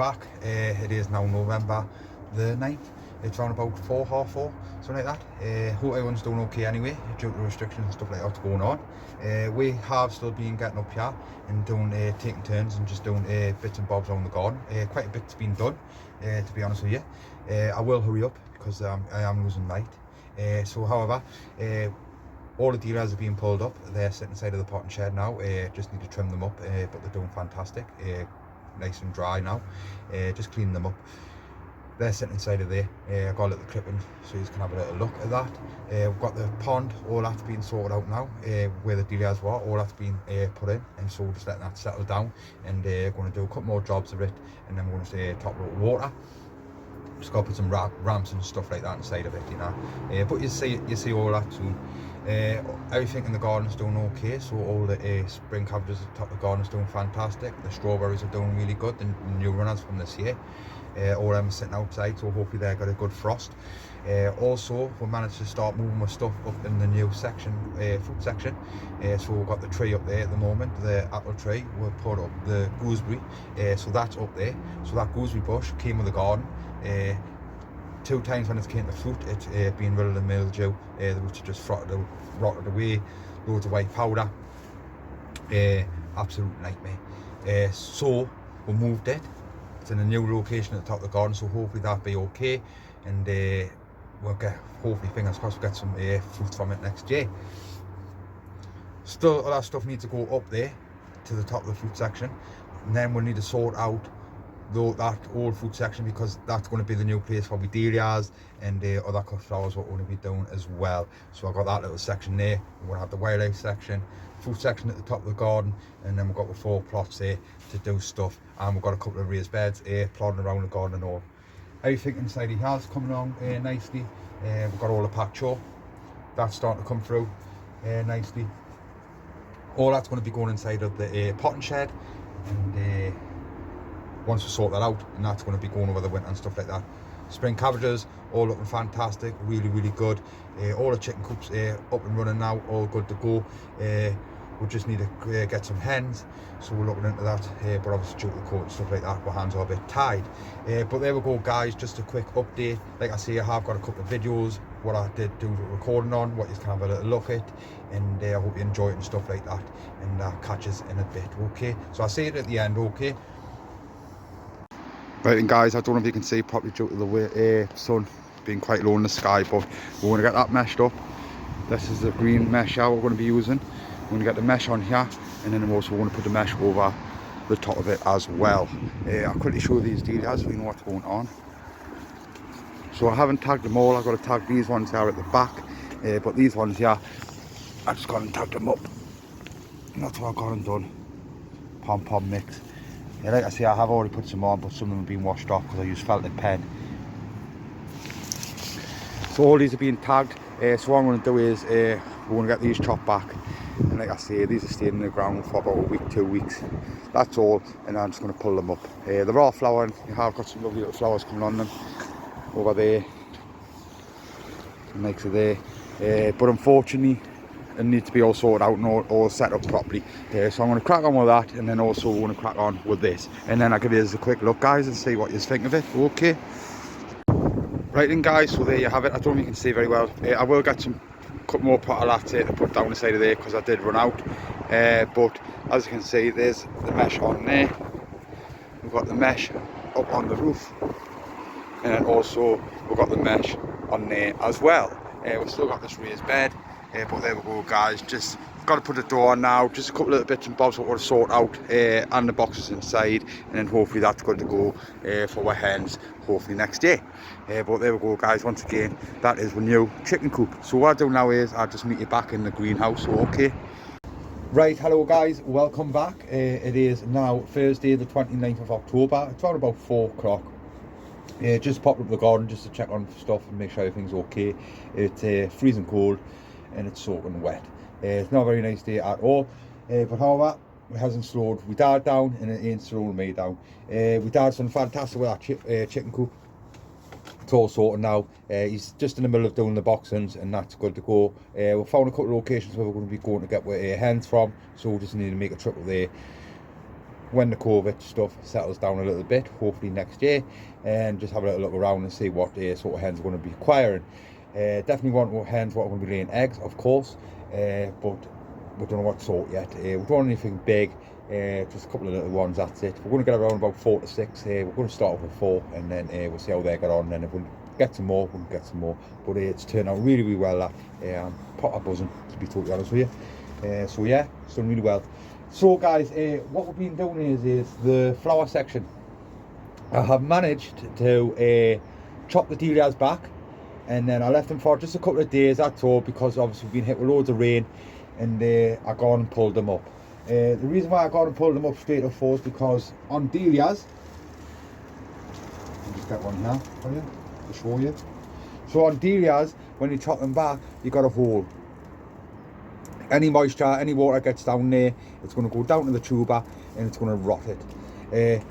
back. It is now November the 9th. It's around about 4:30, something like that. Hope everyone's doing okay anyway, due to restrictions and stuff like that's going on. We have still been getting up here and doing, taking turns and just doing bits and bobs around the garden. Quite a bit's been done, to be honest with you. I will hurry up because I am losing light. However, all the dahlias are being pulled up. They're sitting inside of the potting shed now. Just need to trim them up, but they're doing fantastic. Nice and dry now. Just cleaning them up. They're sitting inside of there. I've got a little clipping so you can have a little look at that. We've got the pond, all that's been sorted out now, where the dahlias were, all that's been put in, and so just letting that settle down, and going to do a couple more jobs of it, and then we're going to top it with water. Just got to put some ramps and stuff like that inside of it, you know. But you see all that soon. Everything in the garden's doing okay, so all the spring cabbages at the top of the garden's doing fantastic. The strawberries are doing really good, the new runners from this year. All them sitting outside, so hopefully they got a good frost. Also, we managed to start moving my stuff up in the new section, fruit section. So we've got the tree up there at the moment, the apple tree. We'll put up the gooseberry, so that's up there. So that gooseberry bush came with the garden. 2 times when it came to fruit, it's been rid of the mildew. The roots are just rotted away, loads of white powder. Absolute nightmare. So we moved it. It's in a new location at the top of the garden, so hopefully that'll be okay, and we'll get, hopefully, fingers crossed, we'll get some fruits from it next year. Still, all that stuff needs to go up there to the top of the fruit section, and then we'll need to sort out that old fruit section, because that's going to be the new place for dahlias and other cut flowers what we're going to be doing as well. So I've got that little section there. We're going to have the wildlife section, fruit section at the top of the garden, and then we've got the 4 plots there to do stuff, and we've got a couple of raised beds plodding around the garden and all. Everything inside the house coming along nicely. We've got all the patcho that's starting to come through nicely. All that's going to be going inside of the potting shed, and once we sort that out, and that's going to be going over the winter and stuff like that. Spring cabbages all looking fantastic, really good. All the chicken coops up and running now, all good to go. We just need to get some hens, so we're looking into that, but obviously due to the coat and stuff like that, my hands are a bit tied. But there we go, guys, just a quick update. Like I say, I have got a couple of videos what I did do the recording on, what you can have a little look at, and I hope you enjoy it and stuff like that, and catch us in a bit. Okay, so I'll see it at the end. Okay. Right then, guys, I don't know if you can see properly due to the way, sun being quite low in the sky, but we're going to get that meshed up. This is the green mesh we're going to be using. We're going to get the mesh on here, and then I'm also going to put the mesh over the top of it as well. I'll quickly show you these dahlias so you know what's going on. So I haven't tagged them all. I've got to tag these ones here at the back, but these ones here, I've just gone and tagged them up. And that's what I've got them done. Pom-pom mix. Like I say, I have already put some on, but some of them have been washed off because I used felted pen. So all these are being tagged. So what I'm going to do is we're going to get these chopped back, and like I say, these are staying in the ground for about a week, 2 weeks. That's all, and I'm just going to pull them up. They're all flowering. You have got some lovely little flowers coming on them over there. Some likes of there, but unfortunately, it needs to be all sorted out and all set up properly. So I'm going to crack on with that, and then also we're going to crack on with this, and then I'll give you a quick look, guys, and see what you think of it. Okay. Right then, guys, so there you have it. I don't know if you can see very well. I will get some couple more pot of latte to put down the side of there because I did run out. But as you can see, there's the mesh on there. We've got the mesh up on the roof, and then also we've got the mesh on there as well. We've still got this raised bed. But there we go, guys. Just got to put the door on now. Just a couple of little bits and bobs what we'll sort out, and the boxes inside, and then hopefully that's good to go for our hens hopefully next year. But there we go, guys. Once again, that is the new chicken coop. So what I'll do now is I'll just meet you back in the greenhouse. Okay. Right, hello guys, welcome back. It is now Thursday the 29th of October. It's around about 4 o'clock. Just popped up the garden just to check on stuff and make sure everything's okay. It's freezing cold and it's soaking wet. It's not a very nice day at all, but however, it hasn't slowed my dad down, and it ain't slowing me down. My dad's done fantastic with that chicken coop. It's all sorted now. He's just in the middle of doing the boxings, and that's good to go. We found a couple of locations where we're going to be going to get hens from, so we just need to make a trip up there. when the COVID stuff settles down a little bit, hopefully next year, and just have a little look around and see what sort of hens we're going to be acquiring. Definitely want hens what are going to be laying eggs, of course, but we don't know what sort yet. We don't want anything big, just a couple of little ones, that's it. We're going to get around about 4 to 6. We're going to start off with 4, and then we'll see how they get on, and then if we get some more, we can get some more. But it's turned out really, really well. I'm proper buzzing, to be totally honest with you. So yeah, it's done really well. So guys, what we've been doing is the flower section. I have managed to chop the dahlias back, and then I left them for just a couple of days, that's all, because obviously we've been hit with loads of rain, and I got and pulled them up. The reason why I got and pulled them up straight up for is because on dahlias, I'll just get one here for you to show you. So on dahlias, when you chop them back, you got a hole. Any moisture, any water gets down there, it's going to go down to the tuber and it's going to rot it.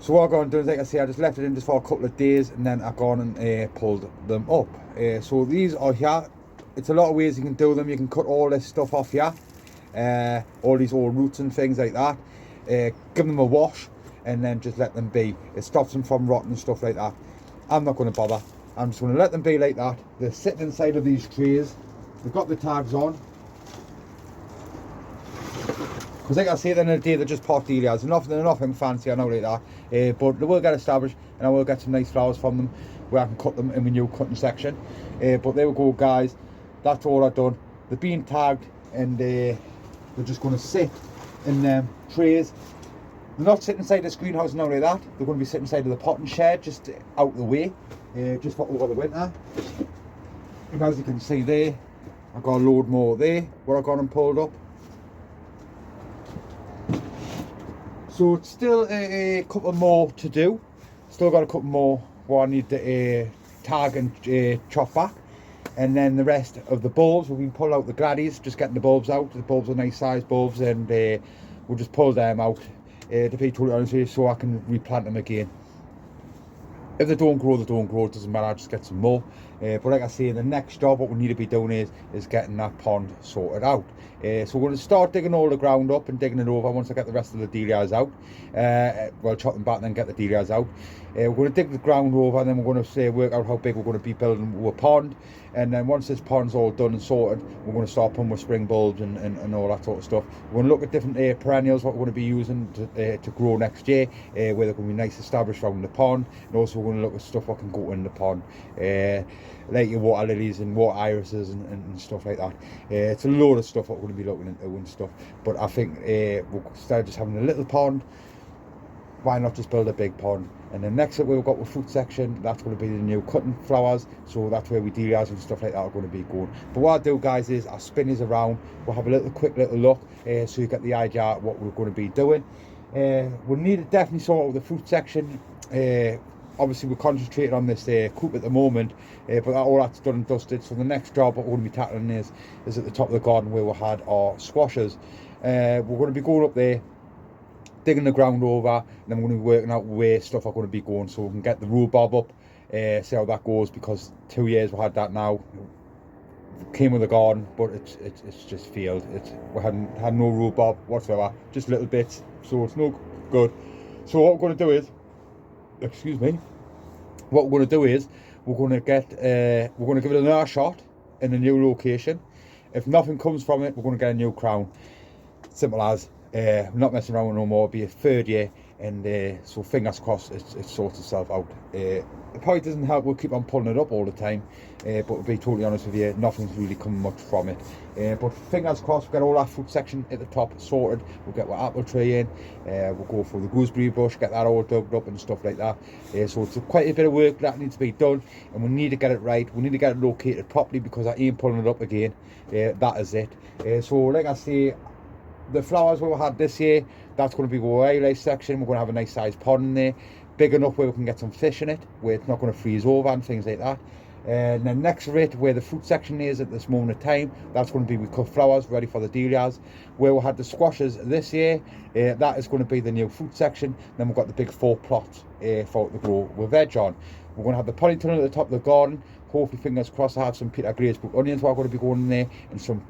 So what I've gone and done is, like I say, I just left it in just for a couple of days, and then I've gone and pulled them up. So these are here. It's a lot of ways you can do them. You can cut all this stuff off here, all these old roots and things like that. Give them a wash and then just let them be. It stops them from rotting and stuff like that. I'm not going to bother. I'm just going to let them be like that. They're sitting inside of these trays. They've got the tags on. Because like I say, at the end of the day, they're just pot dahlias. They're nothing fancy, I know like that. But they will get established, and I will get some nice flowers from them where I can cut them in my new cutting section. But there we go, guys. That's all I've done. They're being tagged, and they're just going to sit in trays. They're not sitting inside this greenhouse now like that. They're going to be sitting inside of the potting shed, just out of the way, just for over the winter. And as you can see there, I've got a load more there where I've gone and pulled up. So it's still a couple more to do. Still got a couple more where I need to tag and chop back. And then the rest of the bulbs, we've been pulling out the gladdies, just getting the bulbs out. The bulbs are nice sized bulbs, and we'll just pull them out, to be totally honest with you, so I can replant them again. If they don't grow, they don't grow, it doesn't matter, I'll just get some more. But like I say, the next job, what we need to be doing is getting that pond sorted out. So we're going to start digging all the ground up and digging it over once I get the rest of the dahlias out. Well, chop them back and then get the dahlias out. We're going to dig the ground over, and then we're going to work out how big we're going to be building a pond. And then once this pond's all done and sorted, we're going to start putting with spring bulbs and all that sort of stuff. We're going to look at different perennials, what we're going to be using to grow next year, where they're going to be nice established around the pond. And also we're going to look at stuff that can go in the pond, like your water lilies and water irises and stuff like that. It's a load of stuff that we're going to be looking into and stuff. But I think instead of just having a little pond, why not just build a big pond? And then next up we've got the fruit section. That's going to be the new cutting flowers, so that's where we dahlias and stuff like that are going to be going. But what I'll do, guys, is I'll spin these around. We'll have a quick little look, so you get the idea of what we're going to be doing. We'll need to definitely sort out the fruit section. Obviously we're concentrating on this coop at the moment, but all that's done and dusted. So the next job what we're going to be tackling is at the top of the garden where we had our squashes. We're going to be going up there, digging the ground over, and then we're going to be working out where stuff are going to be going, so we can get the rhubarb up, see how that goes, because 2 years we had that now. Came with the garden, but it's just failed. We had no rhubarb whatsoever, just little bits, so it's no good. So what we're going to do is, excuse me, what we're going to do is we're going to give it another shot in a new location. If nothing comes from it, we're going to get a new crown. Simple as. We're not messing around no more. It'll be a 3rd year, and so fingers crossed it sorts itself out. It probably doesn't help, we'll keep on pulling it up all the time, but to be totally honest with you, nothing's really coming much from it. But fingers crossed, we'll get all that fruit section at the top sorted. We'll get our apple tree in, we'll go for the gooseberry bush, get that all dug up and stuff like that. So it's quite a bit of work that needs to be done, and we need to get it right. We need to get it located properly, because I ain't pulling it up again. That is it. So like I say, the flowers we had this year, that's going to be our wildlife section. We're going to have a nice sized pond in there, big enough where we can get some fish in it, where it's not going to freeze over and things like that. And then next to it, where the fruit section is at this moment of time, that's going to be with cut flowers ready for the dahlias. Where we had the squashes this year, that is going to be the new fruit section. Then we've got the big 4 plots for it to grow with veg on. We're going to have the polytunnel at the top of the garden, hopefully fingers crossed I have some Peter Graysbrook onions what are going to be going in there, and some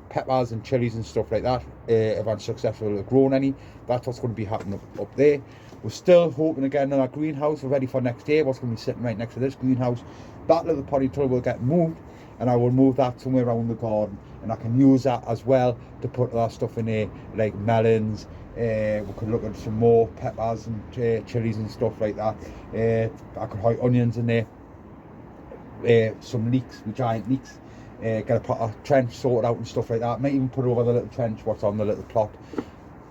peppers and chilies and stuff like that. If I'm successful at growing any, that's what's going to be happening up there. We're still hoping to get another greenhouse. We're ready for next year. What's going to be sitting right next to this greenhouse. That little potty tunnel will get moved, and I will move that somewhere around the garden, and I can use that as well to put that stuff in there, like melons. We could look at some more peppers and chilies and stuff like that. I could hide onions in there. Some leeks, giant leeks. Get a proper trench sorted out and stuff like that. Might even put over the little trench what's on the little plot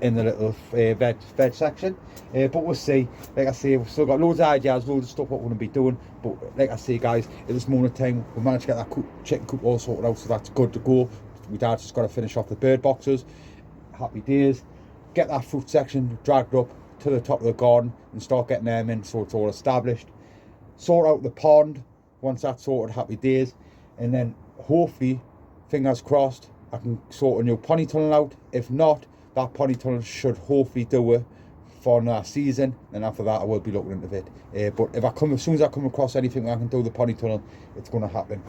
in the little veg section. But we'll see. Like I say, we've still got loads of ideas, loads of stuff what we're going to be doing. But like I say, guys, at this moment of time, we managed to get that chicken coop all sorted out, so that's good to go. My dad's just got to finish off the bird boxes. Happy days. Get that fruit section dragged up to the top of the garden and start getting them in so it's all established. Sort out the pond. Once that's sorted, happy days. And then hopefully, fingers crossed, I can sort a new pony tunnel out. If not, that pony tunnel should hopefully do it for another season, and after that I will be looking into it. But if as soon as I come across anything where I can do the pony tunnel, it's going to happen.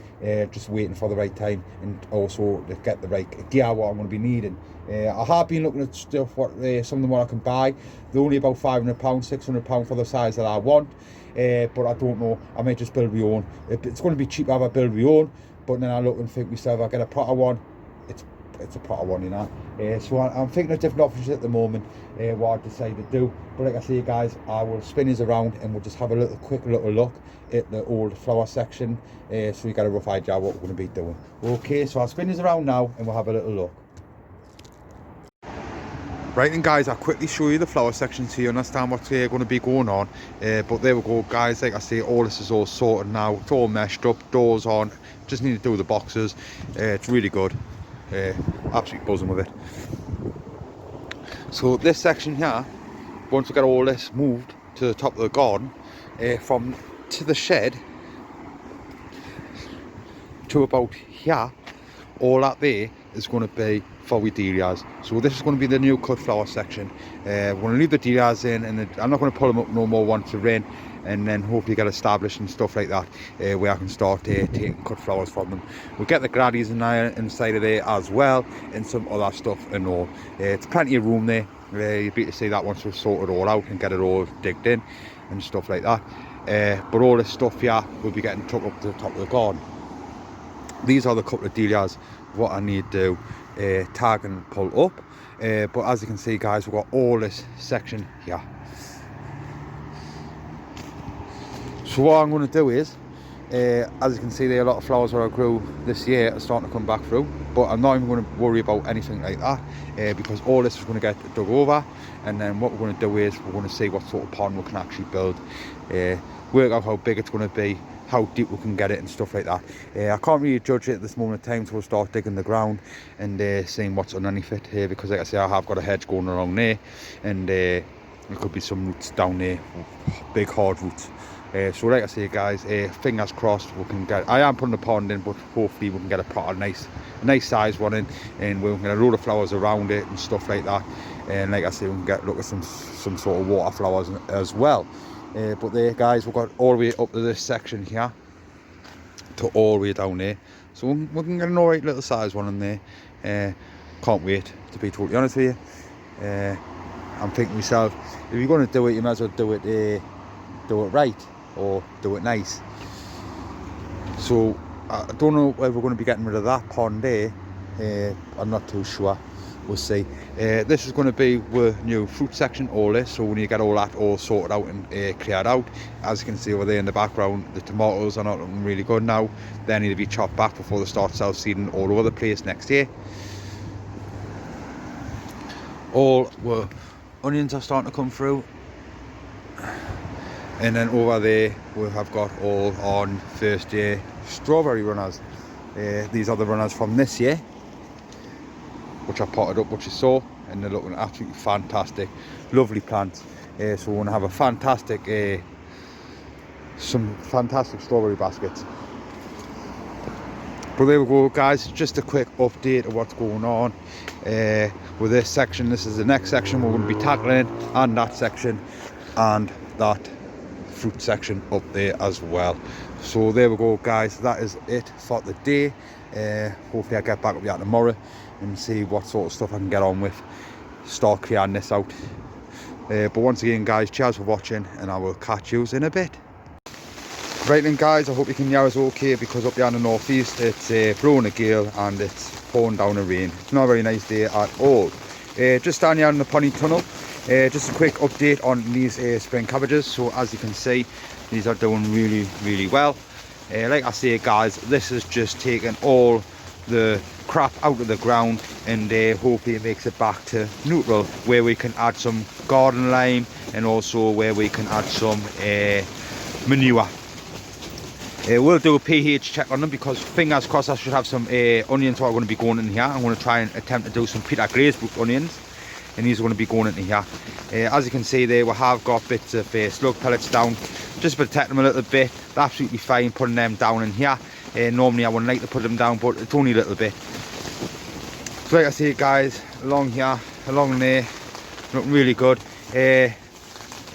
Just waiting for the right time, and also to get the right gear what I'm going to be needing. I have been looking at stuff something what I can buy. They're only about £500, £600 for the size that I want. But I don't know, I might just build my own. It's going to be cheap if I build my own, but then I look and think myself, I get a proper one, it's a proper one, you know. So I'm thinking of different options at the moment, what I decide to do. But like I say, guys, I will spin this around and we'll just have a quick little look at the old flower section, so you get a rough idea what we're going to be doing. Okay, so I'll spin this around now and we'll have a little look. Right then, guys, I'll quickly show you the flower section so you understand what's going to be going on. But there we go, guys. Like I say, all this is all sorted now. It's all meshed up, doors on. Just need to do the boxes. It's really good. Absolutely buzzing with it. So this section here, once we get all this moved to the top of the garden, from to the shed to about here, all that there is going to be for we dahlias. So this is going to be the new cut flower section. We're going to leave the dahlias in, and I'm not going to pull them up no more once they're in, and then hopefully get established and stuff like that, where I can start taking cut flowers from them. We'll get the gradies in there, inside of there as well, and some other stuff and all. It's plenty of room there. You'd be to see that once we've sorted it all out and get it all digged in and stuff like that. But all this stuff here will be getting took up to the top of the garden. These are the couple of dahlias what I need to tag and pull up. But as you can see, guys, we've got all this section here. So what I'm going to do is, as you can see there, a lot of flowers that I grew this year are starting to come back through, but I'm not even going to worry about anything like that, because all this is going to get dug over, and then what we're going to do is we're going to see what sort of pond we can actually build, work out how big it's going to be, how deep we can get it and stuff like that. I can't really judge it at this moment in time, so we'll start digging the ground and seeing what's underneath it here, because like I say, I have got a hedge going along there, and there could be some roots down there, big hard roots. So like I say, guys, fingers crossed we can get, I am putting a pond in, but hopefully we can get a proper nice size one in, and we can get a load of flowers around it and stuff like that. And like I say, we can look at some sort of water flowers as well. But there, guys, we've got all the way up to this section here to all the way down there, so we can get an alright little size one in there. Can't wait, to be totally honest with you. I'm thinking to myself, if you're going to do it, you might as well do it right, or do it nice. So I don't know whether we're going to be getting rid of that pond there. I'm not too sure. We'll see. This is going to be the new fruit section, all this, so when you get all that all sorted out and cleared out, as you can see over there in the background, the tomatoes are not looking really good now. They need to be chopped back before they start self-seeding all over the place next year. All the onions are starting to come through, and then over there we have got all on first year strawberry runners. These are the runners from this year, which I potted up, which you saw, and they're looking absolutely fantastic. Lovely plants. So we're going to have a fantastic, some fantastic strawberry baskets. But there we go, guys, just a quick update of what's going on with this section. This is the next section we're going to be tackling, and that section, and that fruit section up there as well. So there we go, guys, that is it for the day. Hopefully I get back up here tomorrow and see what sort of stuff I can get on with, start clearing this out. But once again, guys, cheers for watching, and I will catch you in a bit. Right then, guys, I hope you can hear us okay, because up here in the northeast it's blowing a gale and it's pouring down a rain. It's not a very nice day at all. Just down here in the Pony Tunnel, just a quick update on these spring cabbages. So as you can see, these are doing really well. Like I say, guys, this is just taking all the crap out of the ground, and hopefully it makes it back to neutral, where we can add some garden lime and also where we can add some manure. We'll do a pH check on them, because fingers crossed I should have some onions that are going to be going in here. I'm going to try and attempt to do some Peter Glazebrook onions, and these are going to be going into here. As you can see there, we have got bits of slug pellets down, just to protect them a little bit. They're absolutely fine putting them down in here. Normally I wouldn't like to put them down, but it's only a little bit. So like I say, guys, along here, along there, looking really good. They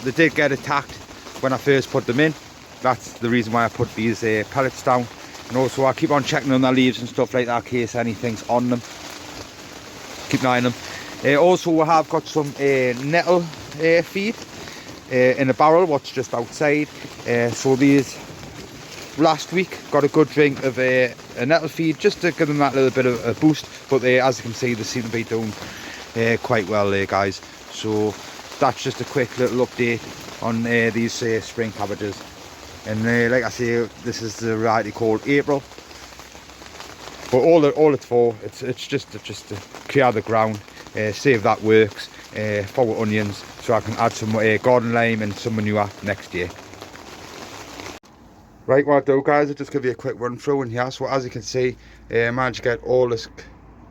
did get attacked when I first put them in. That's the reason why I put these pellets down. And also I keep on checking on their leaves and stuff like that, in case anything's on them. Keep an eye on them. Also we have got some nettle feed in a barrel, what's just outside. So these last week got a good drink of a nettle feed, just to give them that little bit of a boost. But as you can see, they seem to be doing quite well there, guys. So that's just a quick little update on these spring cabbages. And like I say, this is the variety called April. But all it's for, it's just to clear the ground, save that works for our onions, so I can add some garden lime and some manure next year. Right, what I do, guys, I'll just give you a quick run through in here. So as you can see, I managed to get all this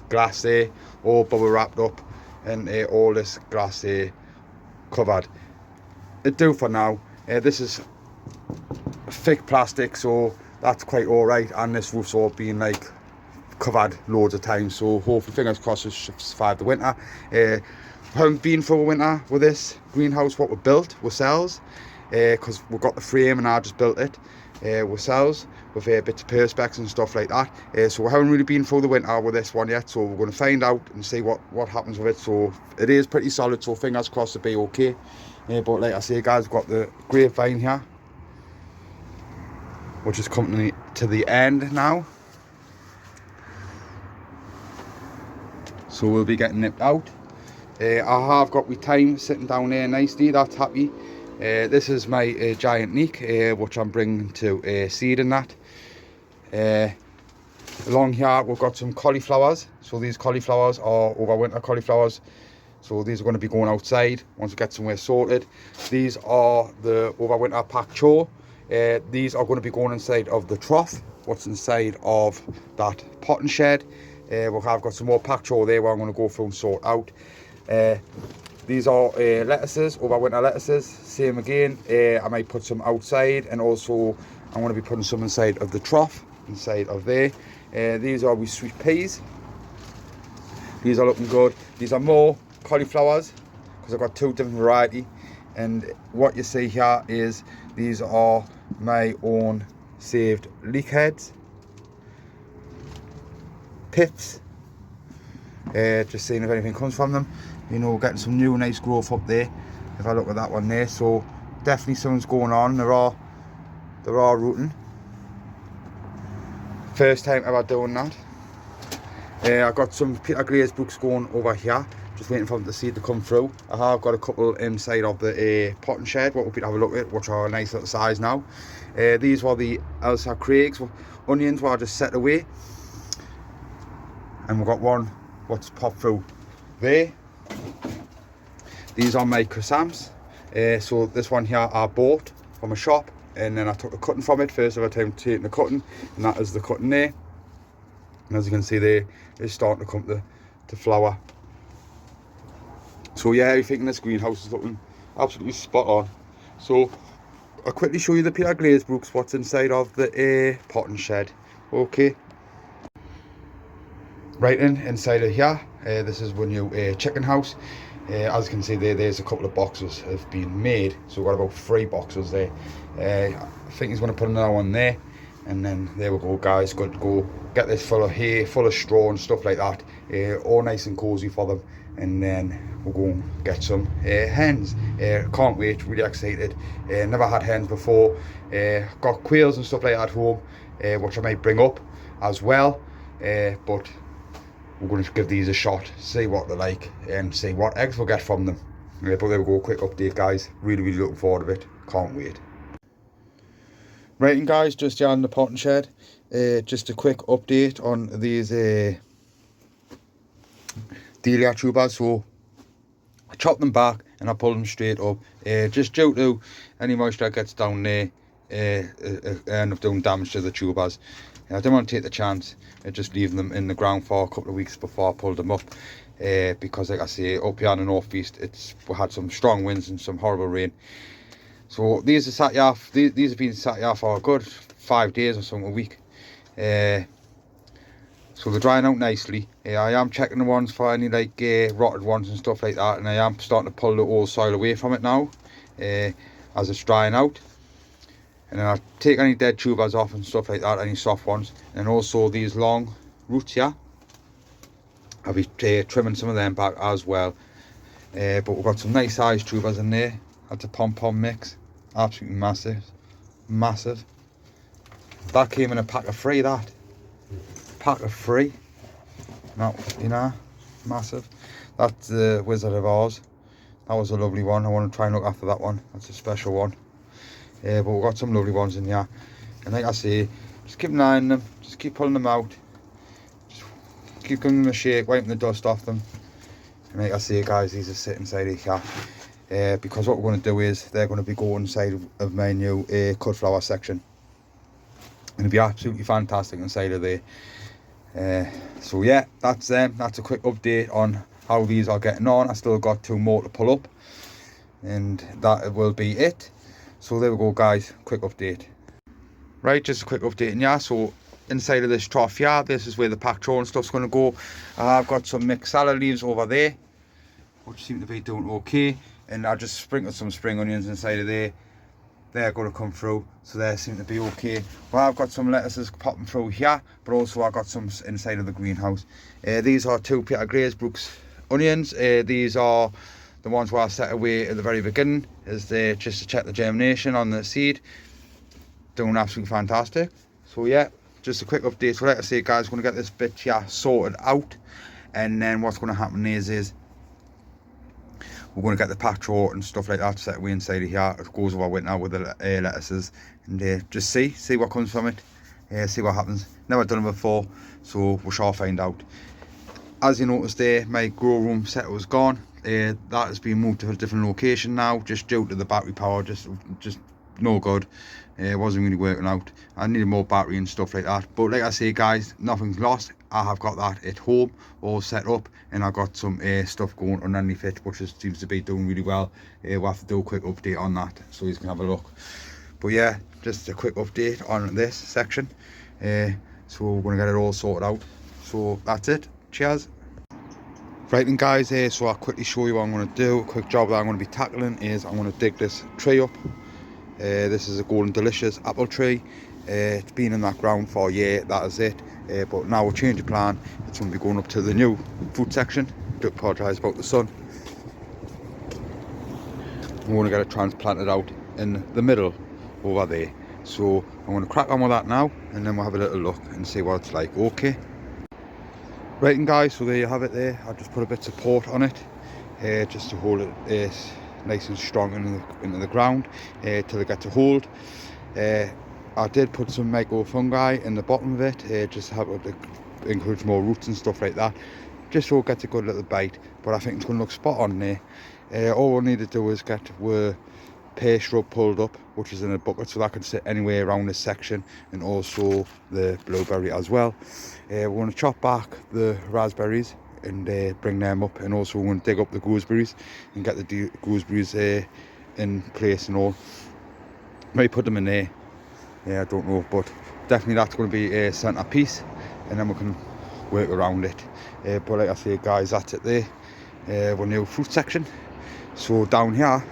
glass there all bubble wrapped up, and all this glass there covered. It'll do for now. This is thick plastic, so that's quite alright, and this roof's all been like covered loads of times, so hopefully, fingers crossed, it should survive the winter. We haven't been for a winter with this greenhouse what we built ourselves, because we've got the frame and I just built it ourselves with bits of perspex and stuff like that. So we haven't really been through the winter with this one yet, so we're going to find out and see what happens with it. So it is pretty solid, so fingers crossed it'll be okay. But like I say, guys, we've got the grapevine here, which is coming to the end now, so we'll be getting nipped out. I have got my thyme sitting down there nicely, that's happy. This is my giant neek, which I'm bringing to seed in that. Along here we've got some cauliflowers, so these cauliflowers are overwinter cauliflowers, so these are going to be going outside once we get somewhere sorted. These are the overwinter pak chor. These are going to be going inside of the trough, what's inside of that potting shed. We'll have got some more pak chor there where I'm going to go through and sort out. These are lettuces, overwinter lettuces, same again. I might put some outside, and also I'm going to be putting some inside of the trough, inside of there. These are with sweet peas. These are looking good. These are more cauliflowers, because I've got two different variety. And what you see here is these are my own saved leek heads, pips, just seeing if anything comes from them. You know, getting some new nice growth up there, if I look at that one there. So definitely something's going on. There are rooting. First time ever doing that. I've got some Peter Glazebrook's going over here, just waiting for them to see it to come through. I have got a couple inside of the potting shed, what we'll be to have a look at, which are a nice little size now. These were the Elsa Craig's onions, where I just set away. And we've got one what's popped through there. These are my chrysanthemums. So this one here I bought from a shop, and then I took the cutting from it. First ever time taking the cutting, and that is the cutting there. And as you can see there, it's starting to come to flower. So yeah, everything in this greenhouse is looking absolutely spot on. So I'll quickly show you the Peter Glazebrook's what's inside of the potting shed. Okay. Right inside of here, this is my new chicken house. As you can see there's a couple of boxes have been made, so we've got about 3 boxes there. I think he's going to put another one there, and then there we go guys, good to go. Get this full of hay, full of straw and stuff like that, all nice and cozy for them, and then we'll go and get some hens. Can't wait, really excited. Never had hens before. Got quails and stuff like that at home, which I might bring up as well, but we're going to give these a shot, see what they're like, and see what eggs we'll get from them. But there we go, quick update guys, really looking forward to it, can't wait. Right, and guys, just down in the potting shed, just a quick update on these dahlia tubers. So I chopped them back and I pulled them straight up, just due to any moisture that gets down there, end up doing damage to the tubers. I didn't want to take the chance of just leaving them in the ground for a couple of weeks before I pulled them up, because like I say, up here in the northeast we had some strong winds and some horrible rain. So these are sat here, these have been sat here for a good 5 days or something, a week. So they're drying out nicely. I am checking the ones for any like rotted ones and stuff like that, and I am starting to pull the old soil away from it now, as it's drying out. And then I'll take any dead tubers off and stuff like that, any soft ones. And also these long roots here, I'll be trimming some of them back as well. But we've got some nice sized tubers in there. That's a pom-pom mix, absolutely massive. That came in a pack of 3, that. Pack of 3. Now, you know, massive. That's the Wizard of Oz. That was a lovely one. I want to try and look after that one. That's a special one. But we've got some lovely ones in here, and like I say, just keep an eye on them, just keep pulling them out, just keep giving them a shake, wiping the dust off them. And like I say guys, these are sitting inside here, because what we're going to do is they're going to be going inside of my new cut flower section, and it'll be absolutely fantastic inside of there. So yeah, that's them. That's a quick update on how these are getting on. I still got 2 more to pull up, and that will be it. So there we go guys, quick update. Right, just a quick update in here. So inside of this trough here, this is where the packed straw and stuff's going to go. I've got some mixed salad leaves over there, which seem to be doing okay, and I just sprinkled some spring onions inside of there. They're going to come through, so they seem to be okay. Well, I've got some lettuces popping through here, but also I've got some inside of the greenhouse. These are 2 Peter Graysbrook's onions. These are the ones where I set away at the very beginning, is just to check the germination on the seed. Doing absolutely fantastic. So yeah, just a quick update. So like I say guys, we're going to get this bit here sorted out, and then what's going to happen is we're going to get the packed straw and stuff like that set away inside of here. It goes over winter with the lettuces, and just see what comes from it, see what happens. Never done it before, so we shall find out. As you noticed there, my grow room set was gone. That has been moved to a different location now, just due to the battery power, just no good. It wasn't really working out. I needed more battery and stuff like that, but like I say guys, nothing's lost. I have got that at home all set up, and I've got some stuff going underneath it, which seems to be doing really well. We'll have to do a quick update on that so you can have a look. But yeah, just a quick update on this section. So we're going to get it all sorted out. So that's it. Cheers. Right then guys, so I'll quickly show you what I'm going to do. A quick job that I'm going to be tackling is I'm going to dig this tree up. This is a Golden Delicious apple tree. It's been in that ground for a year, that is it. But now we'll change the plan. It's going to be going up to the new fruit section. Do apologise about the sun. I'm going to get it transplanted out in the middle over there. So I'm going to crack on with that now, and then we'll have a little look and see what it's like. Okay. Right then guys, so there you have it there. I just put a bit of support on it, just to hold it nice and strong into the ground, till it gets a hold. I did put some microfungi in the bottom of it, just to help it encourage more roots and stuff like that, just so it gets a good little bite. But I think it's going to look spot on there. All we need to do is get pear shrub pulled up, which is in a bucket, so that can sit anywhere around this section, and also the blueberry as well. We're going to chop back the raspberries and bring them up, and also we're going to dig up the gooseberries and get the gooseberries in place and all. Maybe put them in there, yeah, I don't know, but definitely that's going to be a centre piece, and then we can work around it. But like I say guys, that's it there. our new fruit section. So down here,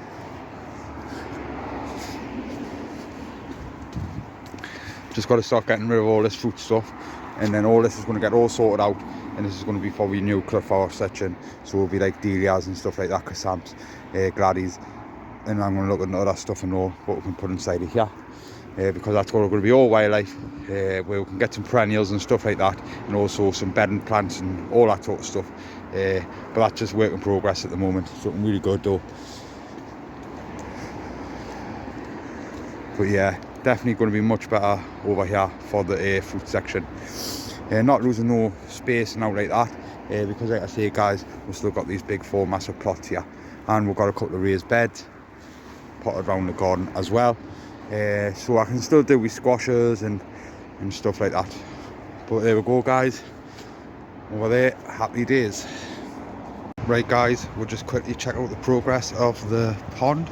just got to start getting rid of all this fruit stuff, and then all this is going to get all sorted out, and this is going to be for our new cauliflower section. So it'll be like dahlias and stuff like that, chrysanthemums, gladdies, and I'm going to look at other stuff and all what we can put inside of here, because that's all going to be all wildlife, where we can get some perennials and stuff like that, and also some bedding plants and all that sort of stuff. But that's just work in progress at the moment. Something really good though. But yeah, definitely going to be much better over here for the fruit section. Not losing no space and out like that, because like I say guys, we've still got these big 4 massive plots here, and we've got a couple of raised beds potted around the garden as well, so I can still do with squashes and stuff like that. But there we go guys, over there, happy days. Right guys, we'll just quickly check out the progress of the pond.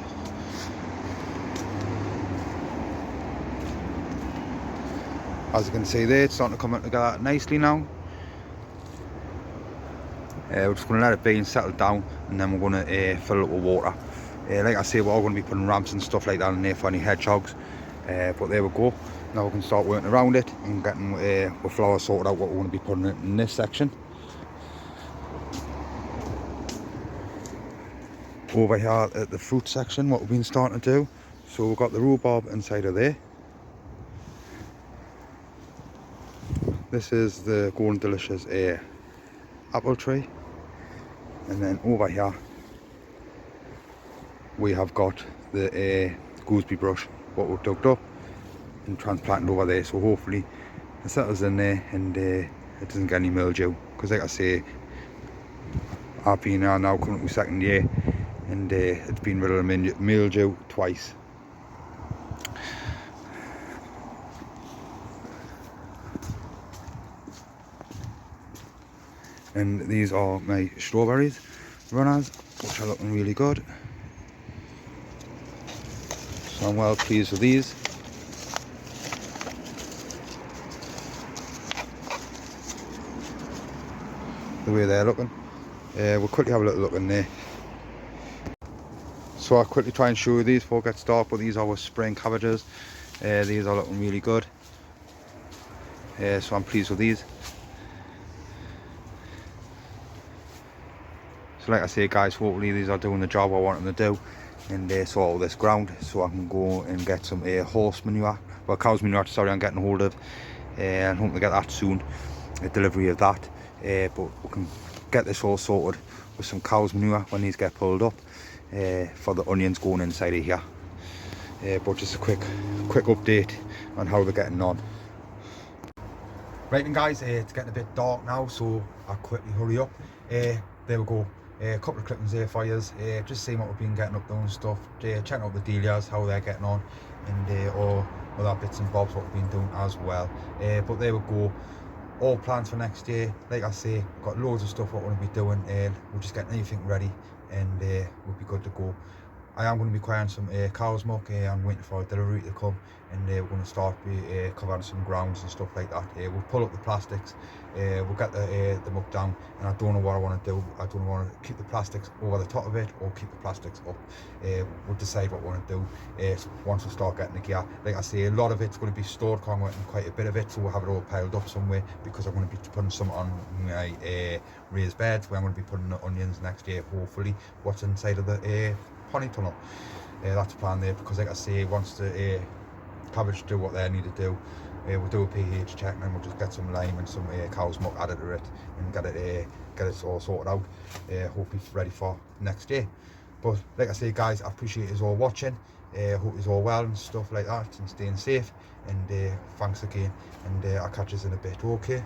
As you can see there, it's starting to come together nicely now. We're just going to let it be and settle down, and then we're going to fill it with water. Like I say, we're all going to be putting ramps and stuff like that in there for any hedgehogs. But there we go. Now we can start working around it and getting with flowers sorted out what we're going to be putting in this section. Over here at the fruit section, what we've been starting to do. So we've got the rhubarb inside of there. This is the Golden Delicious apple tree, and then over here we have got the gooseberry brush, what we've dug up and transplanted over there. So hopefully it settles in there and it doesn't get any mildew, because like I say, I've been here now coming up with 2nd year, and it's been rid of the mildew twice. And these are my strawberries runners, which are looking really good. So I'm well pleased with these. The way they're looking. We'll quickly have a little look in there. So I'll quickly try and show you these before it gets dark, but these are our spring cabbages. These are looking really good. So I'm pleased with these. So like I say guys, hopefully these are doing the job I want them to do, and sort all this ground so I can go and get some horse manure, well cow's manure, sorry, I'm getting hold of, and hoping to get that soon, a delivery of that. But we can get this all sorted with some cow's manure when these get pulled up, for the onions going inside of here. But just a quick update on how they're getting on. Right then guys, it's getting a bit dark now, so I'll quickly hurry up. There we go. A couple of clippings there for you, just seeing what we've been getting up to and stuff, checking out the dahlias, how they're getting on, and all other bits and bobs what we've been doing as well. But there we go, all plans for next year. Like I say, got loads of stuff what we're going to be doing, we're just getting everything ready, and we'll be good to go. I am going to be acquiring some cow's muck. I'm waiting for a delivery to come, and we're going to start covering some grounds and stuff like that. We'll pull up the plastics, we'll get the muck down, and I don't know what I want to do. I don't want to keep the plastics over the top of it or keep the plastics up. We'll decide what we want to do once we start getting the gear. Like I say, a lot of it's going to be stored, because I'm getting quite a bit of it, so we'll have it all piled up somewhere, because I'm going to be putting some on my raised beds where I'm going to be putting the onions next year, hopefully, what's inside of the pony tunnel. That's the plan there, because like I say, once the cabbage do what they need to do, we'll do a pH check, and then we'll just get some lime and some cow's muck added to it, and get it all sorted out, hopefully ready for next year. But like I say guys, I appreciate you all watching, hope you're all well and stuff like that, and staying safe, and thanks again, and I'll catch you in a bit, okay?